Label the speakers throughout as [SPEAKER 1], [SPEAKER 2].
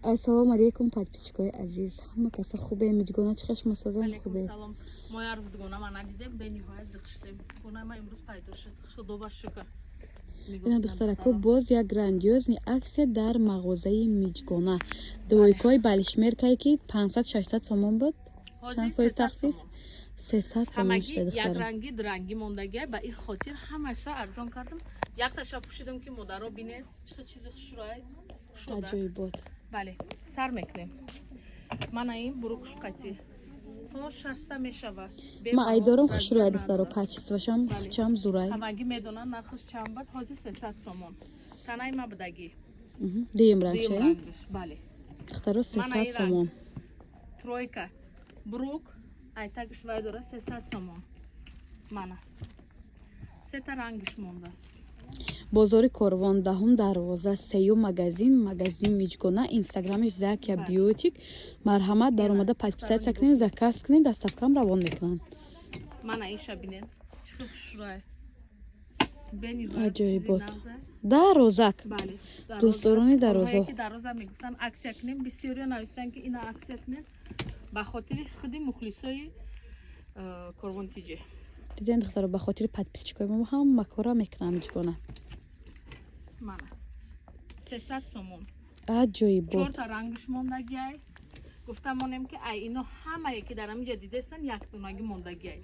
[SPEAKER 1] Ассалому алейкум, подписчикои азиз. Ҳама каса хубе? Миҷгона чӣ хеш мусазон хубе?
[SPEAKER 2] Салом. Мо арздгона ман надидем, бениҳоят зиқшидем. Гона ма имрӯз пайдо шуд. Худо ба шукр.
[SPEAKER 1] Ина духтарако боз як грандиозни аксия дар мағозаи Миҷгона. Двойкои балишмеркае ки 500-600 сомон буд. Чанд фоиз тахфиф? 300 сомон шуда духтара.
[SPEAKER 2] Як ранги дранги мондагия ба ин хотир ҳамаша арзон кардам. Якташа пӯшидам ки модаро бинед чӣ чизи хушрӯй шуда.
[SPEAKER 1] Аҷоибот.
[SPEAKER 2] Бале, сар мекунем. Мана ин бурӯш қати. То 60 мешавад.
[SPEAKER 1] Ма айдорам хушрӯя духтаро качествашам чам зурай.
[SPEAKER 2] Ҳамаги медонанд нархаш чанд бад? Ҳозир 300 сомон. Канаи ма будаги.
[SPEAKER 1] Дим ранче?
[SPEAKER 2] Бале.
[SPEAKER 1] Духтаро 300 сомон.
[SPEAKER 2] Тройка. Брук айтагиш вай дора 300 сомон. Мана. Сета рангиш мондааст.
[SPEAKER 1] Бозори Корвон, даҳум дарвоза, сеюм магазин Миҷгона, инстаграмиш Закия Бьютик. Марҳамат дар омада подписатсия кунед, заказ кунед, доставкам равон мекунанд.
[SPEAKER 2] Мана иша бинед. Чӣ хушрӯй.
[SPEAKER 1] Аҷоибот. Дарозак.
[SPEAKER 2] Бале.
[SPEAKER 1] Дӯстдорони дарозо.
[SPEAKER 2] Ки дароза мегуфтан аксия кунем, бисёриё нависанд ки ина аксия кунем. Ба хотири худи мухлисои Корвонтиҷе.
[SPEAKER 1] Диден духтаро ба хотири подписчикои мо ҳама кора мекунам Миҷгона.
[SPEAKER 2] Мана 300 сомон.
[SPEAKER 1] Аҷоибот.
[SPEAKER 2] 4 та рангиш мондагиай. Гуфтам монем ки ай ино ҳамае ки дар амиҷа дидестан як дунаги мондагиай.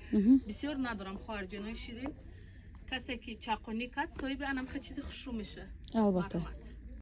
[SPEAKER 2] Бисёр надорам хоҳарҷонои ширин. Касе ки чақони кат соҳиби анам хе чизи хушрӯ меша.
[SPEAKER 1] Албатта.
[SPEAKER 2] Марҳамат.